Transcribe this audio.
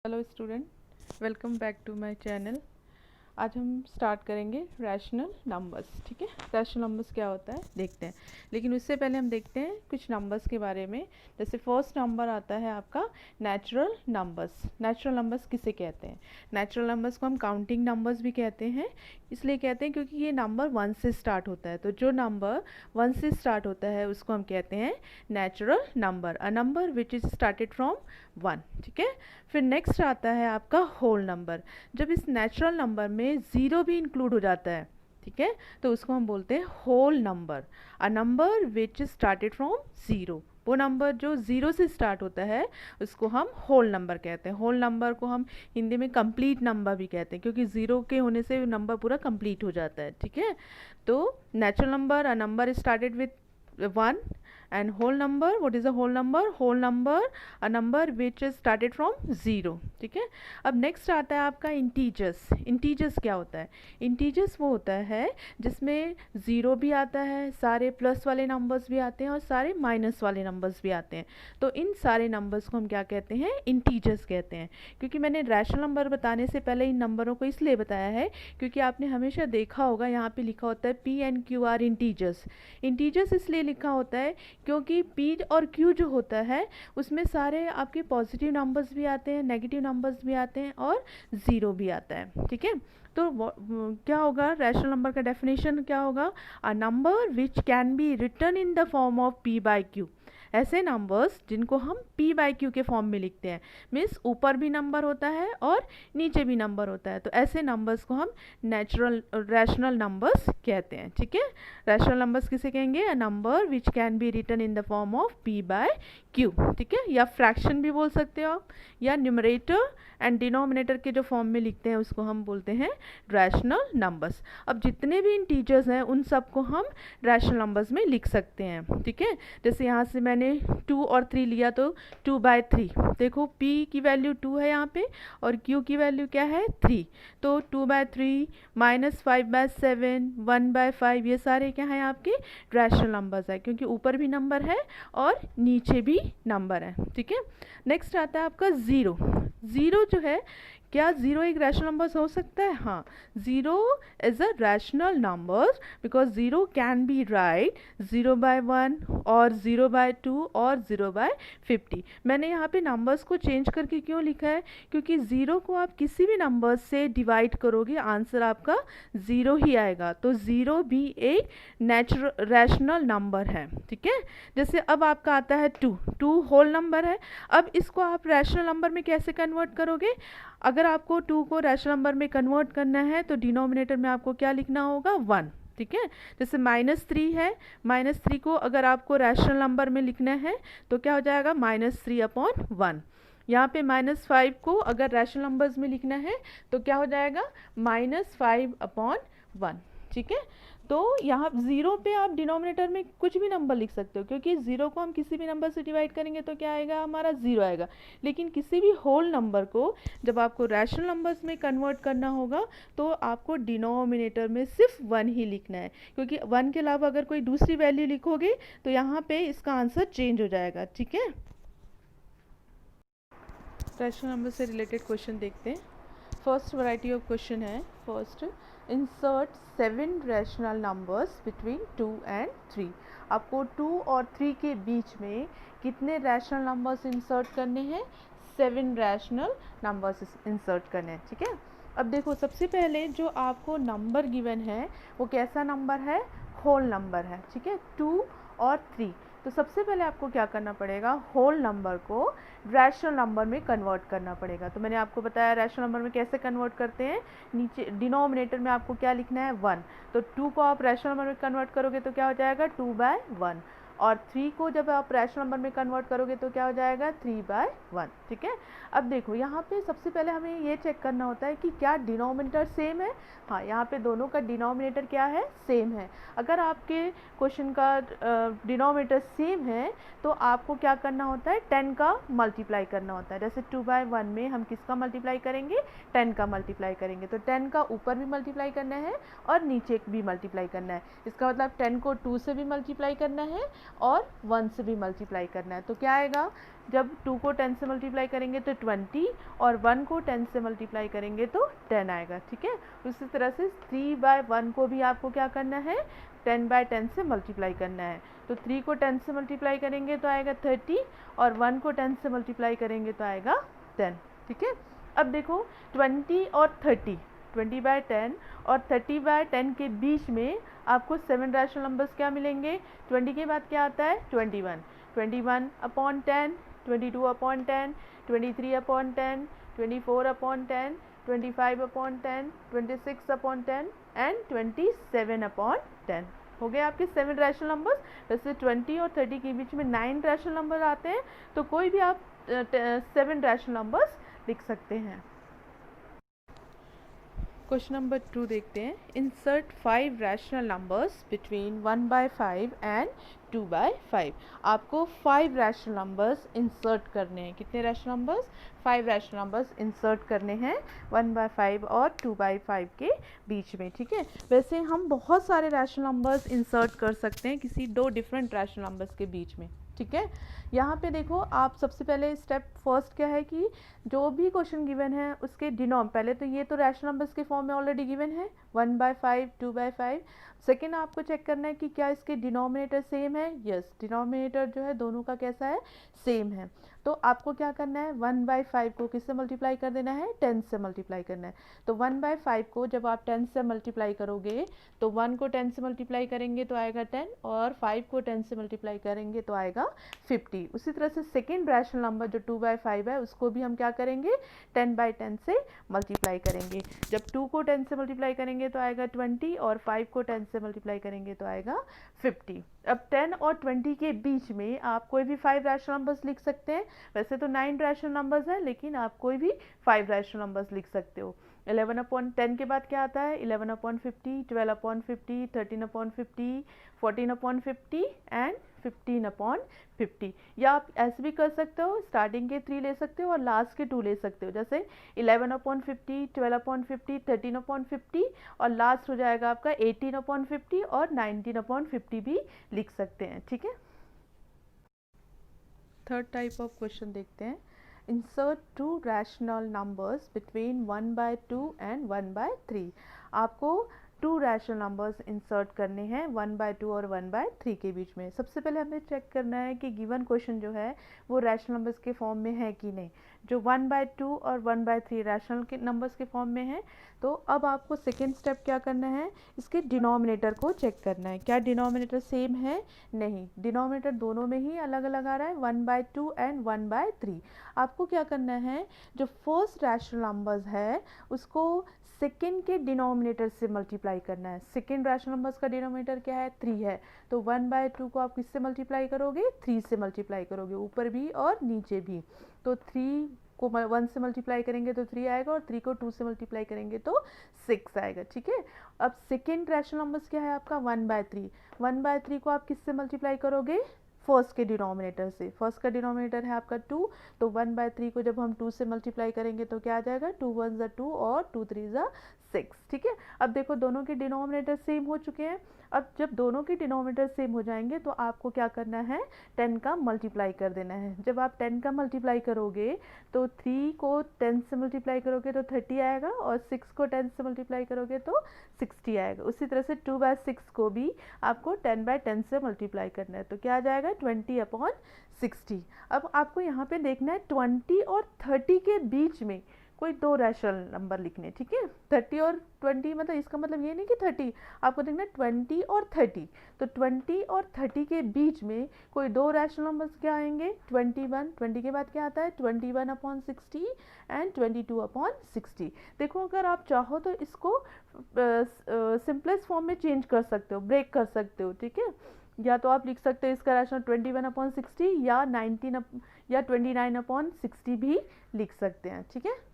Hello student, welcome back to my channel. आज हम start करेंगे रैशनल नंबर्स। ठीक है, रैशनल नंबर्स क्या होता है देखते हैं, लेकिन उससे पहले हम देखते हैं कुछ नंबर्स के बारे में। जैसे फर्स्ट नंबर आता है आपका नेचुरल नंबर्स। नेचुरल नंबर्स किसे कहते हैं? नेचुरल नंबर्स को हम काउंटिंग नंबर्स भी कहते हैं। इसलिए कहते हैं क्योंकि ये नंबर वन से स्टार्ट होता है, तो जो नंबर वन से स्टार्ट होता है उसको हम कहते हैं natural number, a number which is started from one. ठीक है, फिर नेक्स्ट आता है आपका होल नंबर। जब इस नेचुरल नंबर में ज़ीरो भी इंक्लूड हो जाता है, ठीक है, तो उसको हम बोलते हैं whole number, a number which started from zero. वो नंबर जो ज़ीरो से स्टार्ट होता है उसको हम होल नंबर कहते हैं। होल नंबर को हम हिंदी में कंप्लीट नंबर भी कहते हैं, क्योंकि ज़ीरो के होने से नंबर पूरा कंप्लीट हो जाता है। ठीक है, तो natural number, a number started with one, and whole number, what is a whole number? whole number, a number which is started from zero। ठीक है, अब नेक्स्ट आता है आपका इंटीजर्स। इंटीजर्स क्या होता है? इंटीजर्स वो होता है जिसमें ज़ीरो भी आता है, सारे प्लस वाले नंबर्स भी आते हैं और सारे माइनस वाले नंबर्स भी आते हैं। तो इन सारे नंबर्स को हम क्या कहते हैं? इंटीजर्स कहते हैं। क्योंकि मैंने रैशनल नंबर बताने से पहले इन नंबरों को इसलिए बताया है क्योंकि आपने हमेशा देखा होगा यहाँ पे लिखा होता है P and Q R integers. Integers इसलिए लिखा होता है क्योंकि पी और क्यू जो होता है उसमें सारे आपके पॉजिटिव नंबर्स भी आते हैं, नेगेटिव नंबर्स भी आते हैं और ज़ीरो भी आता है। ठीक है, तो क्या होगा? रैशनल नंबर का डेफिनेशन क्या होगा? A number which can be written in the form of P by Q. ऐसे नंबर्स जिनको हम पी बाई क्यू के फॉर्म में लिखते हैं, मीन्स ऊपर भी नंबर होता है और नीचे भी नंबर होता है, तो ऐसे नंबर्स को हम नेचुरल रैशनल नंबर्स कहते हैं। ठीक है, रैशनल नंबर्स किसे कहेंगे? A number which can be written in the form of P by Q. ठीक है, या फ्रैक्शन भी बोल सकते हो आप, या न्यूमरेटर एंड डिनोमिनेटर के जो फॉर्म में लिखते हैं उसको हम बोलते हैं रैशनल नंबर्स। अब जितने भी इंटीजर्स हैं उन सबको हम रैशनल नंबर्स में लिख सकते हैं। ठीक है, जैसे यहाँ से मैंने 2 और 3 लिया तो 2/3। देखो p की वैल्यू 2 है यहाँ पे और q की वैल्यू क्या है? 3। तो 2/3 -5/7 1/5 ये सारे क्या हैं? आपके रैशनल नंबर्स है, क्योंकि ऊपर भी नंबर है और नीचे भी नंबर है। ठीक है, नेक्स्ट आता है आपका ज़ीरो। ज़ीरो जो है, क्या ज़ीरो एक रैशनल नंबर हो सकता है? हाँ, zero is a rational number because zero can be right 0/1 और 0/2 और 0/50। मैंने यहाँ पे नंबर्स को चेंज करके क्यों लिखा है? क्योंकि ज़ीरो को आप किसी भी नंबर से डिवाइड करोगे आंसर आपका ज़ीरो ही आएगा, तो ज़ीरो भी एक नेचुरल रैशनल नंबर है। ठीक है, जैसे अब आपका आता है 2। 2 होल नंबर है। अब इसको आप रैशनल नंबर में कैसे कन्वर्ट करोगे? अगर आपको 2 को रैशनल नंबर में कन्वर्ट करना है तो डिनोमिनेटर में आपको क्या लिखना होगा? 1। ठीक है, जैसे -3 है, -3 को अगर आपको रैशनल नंबर में लिखना है तो क्या हो जाएगा? -3/1। यहाँ पे -5 को अगर रैशनल नंबर्स में लिखना है तो क्या हो जाएगा? -5/1। ठीक है, तो यहाँ ज़ीरो पे आप डिनोमिनेटर में कुछ भी नंबर लिख सकते हो, क्योंकि ज़ीरो को हम किसी भी नंबर से डिवाइड करेंगे तो क्या आएगा? हमारा ज़ीरो आएगा। लेकिन किसी भी होल नंबर को जब आपको रैशनल नंबर्स में कन्वर्ट करना होगा तो आपको डिनोमिनेटर में सिर्फ 1 ही लिखना है, क्योंकि 1 के अलावा अगर कोई दूसरी वैल्यू लिखोगे तो यहाँ पे इसका आंसर चेंज हो जाएगा। ठीक है, रैशनल नंबर से रिलेटेड क्वेश्चन देखते हैं। फर्स्ट वैरायटी ऑफ क्वेश्चन है, first insert 7 rational numbers between 2 and 3। आपको 2 और 3 के बीच में कितने रैशनल नंबर्स इंसर्ट करने हैं? 7 रैशनल नंबर्स इंसर्ट करने हैं। ठीक है, अब देखो सबसे पहले जो आपको नंबर गिवन है वो कैसा नंबर है? होल नंबर है। ठीक है, 2 और 3। तो सबसे पहले आपको क्या करना पड़ेगा? होल नंबर को रैशनल नंबर में कन्वर्ट करना पड़ेगा। तो मैंने आपको बताया रैशनल नंबर में कैसे कन्वर्ट करते हैं। नीचे डिनोमिनेटर में आपको क्या लिखना है? 1। तो 2 को आप रैशनल नंबर में कन्वर्ट करोगे तो क्या हो जाएगा? 2/1। और 3 को जब आप रैशनल नंबर में कन्वर्ट करोगे तो क्या हो जाएगा? 3/1। ठीक है, अब देखो यहाँ पे सबसे पहले हमें ये चेक करना होता है कि क्या डिनोमिनेटर सेम है। हाँ, यहाँ पे दोनों का डिनोमिनेटर क्या है? सेम है। अगर आपके क्वेश्चन का डिनोमिनेटर सेम है तो आपको क्या करना होता है? 10 का मल्टीप्लाई करना होता है। जैसे 2/1 में हम किसका मल्टीप्लाई करेंगे? 10 का मल्टीप्लाई करेंगे। तो 10 का ऊपर भी मल्टीप्लाई करना है और नीचे भी मल्टीप्लाई करना है। इसका मतलब 10 को 2 से भी मल्टीप्लाई करना है और 1 से भी मल्टीप्लाई करना है। तो क्या आएगा, जब 2 को 10 से मल्टीप्लाई करेंगे तो 20 और 1 को 10 से मल्टीप्लाई करेंगे तो 10 आएगा, ठीक है। उसी तरह से 3/1 को भी आपको क्या करना है, 10/10 से मल्टीप्लाई करना है। तो 3 को 10 से मल्टीप्लाई करेंगे तो आएगा 30 और 1 को 10 से मल्टीप्लाई करेंगे तो आएगा 10, ठीक है। अब देखो 20 और 30, 20/10 और 30/10 के बीच में आपको 7 रैशनल नंबर्स क्या मिलेंगे, 20 के बाद क्या आता है 21, 21/10, 22/10, 23/10, 24/10, 25/10, 26/10 एंड 27/10। हो गए आपके 7 रैशनल नंबर्स। वैसे 20 और 30 के बीच में 9 रैशनल नंबर आते हैं, तो कोई भी आप 7 रैशनल नंबर्स लिख सकते हैं। क्वेश्चन नंबर 2 देखते हैं। Insert 5 rational numbers between 1/5 and 2/5। आपको 5 रैशनल नंबर्स इंसर्ट करने हैं। कितने rational numbers, 5 rational numbers insert करने हैं 1/5 और 2/5 के बीच में, ठीक है। वैसे हम बहुत सारे रैशनल नंबर्स इंसर्ट कर सकते हैं किसी 2 डिफरेंट रैशनल नंबर्स के बीच में, ठीक है। यहाँ पे देखो आप सबसे पहले स्टेप फर्स्ट क्या है कि जो भी क्वेश्चन गिवन है उसके डिनोम, पहले तो ये तो रैशनल नंबर्स के फॉर्म में ऑलरेडी गिवन है 1/5 2/5। सेकेंड आपको चेक करना है कि क्या इसके डिनोमिनेटर सेम है। यस, डिनोमिनेटर जो है दोनों का कैसा है, सेम है। तो आपको क्या करना है, 1/5 को किससे मल्टीप्लाई कर देना है, 10 से मल्टीप्लाई करना है। तो 1/5 को जब आप 10 से मल्टीप्लाई करोगे तो 1 को 10 से मल्टीप्लाई करेंगे तो आएगा 10 और 5 को 10 से मल्टीप्लाई करेंगे तो आएगा 50। उसी तरह से सेकेंड रैशनल नंबर जो 2/5 है उसको भी हम क्या करेंगे, 10/10 से मल्टीप्लाई करेंगे। जब 2 को 10 से मल्टीप्लाई करेंगे तो आएगा 20 और 5 को 10 से मल्टीप्लाई करेंगे तो आएगा 50। अब 10 और 20 के बीच में आप कोई भी 5 रैशनल नंबर्स लिख सकते हैं। वैसे तो 9 रैशनल नंबर्स हैं, लेकिन आप कोई भी 5 रैशनल नंबर्स लिख सकते हो। 11/10 के बाद क्या आता है, 11/50, 12/50, 13/50, 14/50 एंड 15/50। या आप ऐसे भी कर सकते हो, स्टार्टिंग के 3 ले सकते हो और लास्ट के 2 ले सकते हो। जैसे 11/50, 12/50, 13/50 और लास्ट हो जाएगा आपका 18/50 और 19/50 भी लिख सकते हैं, ठीक है। थर्ड टाइप ऑफ क्वेश्चन देखते हैं। Insert 2 rational numbers between 1/2 and 1/3। आपको 2 रैशनल नंबर्स इंसर्ट करने हैं 1/2 और 1/3 के बीच में। सबसे पहले हमें चेक करना है कि गिवन क्वेश्चन जो है वो रैशनल नंबर्स के फॉर्म में है कि नहीं। जो 1/2 और 1/3 रैशनल के नंबर्स के फॉर्म में है, तो अब आपको सेकेंड स्टेप क्या करना है, इसके डिनोमिनेटर को चेक करना है। क्या डिनोमिनेटर सेम है, नहीं, डिनोमिनेटर दोनों में ही अलग अलग आ रहा है 1/2 एंड 1/3। आपको क्या करना है, जो फर्स्ट रैशनल नंबर्स है उसको सेकेंड के डिनोमिनेटर से मल्टीप्लाई करना है। सेकेंड रैशनल नंबर्स का डिनोमिनेटर क्या है, 3 है। तो 1/2 को आप किससे मल्टीप्लाई करोगे, 3 से मल्टीप्लाई करोगे, ऊपर भी और नीचे भी। तो 3 को 1 से मल्टीप्लाई करेंगे तो 3 आएगा और 3 को 2 से मल्टीप्लाई करेंगे तो 6 आएगा, ठीक है। अब सेकेंड रैशनल नंबर्स क्या है आपका 1/3। 1/3 को आप किससे मल्टीप्लाई करोगे, फर्स्ट के डिनोमिनेटर से। फर्स्ट का डिनोमिनेटर है आपका 2, तो 1/3 को जब हम 2 से मल्टीप्लाई करेंगे तो क्या आ जाएगा, 2 1 ज़ा 2 और 2 3 ज़ा 6, ठीक है। अब देखो दोनों के डिनोमिनेटर सेम हो चुके हैं। अब जब दोनों के डिनोमिनेटर सेम हो जाएंगे तो आपको क्या करना है, 10 का मल्टीप्लाई कर देना है। जब आप 10 का मल्टीप्लाई करोगे तो 3 को 10 से मल्टीप्लाई करोगे तो 30 आएगा और 6 को 10 से मल्टीप्लाई करोगे तो 60 आएगा। उसी तरह से 2/6 को भी आपको 10/10 से मल्टीप्लाई करना है, तो क्या आ जाएगा 20/60। अब आपको यहाँ पे देखना है 20 और 30 के बीच में कोई 2 रैशनल नंबर लिखने, ठीक है। 30 और 20 मतलब इसका मतलब ये नहीं कि 30, आपको देखना है 20 और 30। तो 20 और 30 के बीच में कोई 2 रैशनल नंबर्स क्या आएंगे, 21, 20 के बाद क्या आता है 21/60 एंड 22/60। देखो अगर आप चाहो तो इसको सिंपलेस्ट फॉर्म में चेंज कर सकते हो, ब्रेक कर सकते हो, ठीक है। या तो आप लिख सकते हो इसका रैशनल 21/60 या 19 या 29/60 भी लिख सकते हैं, ठीक है।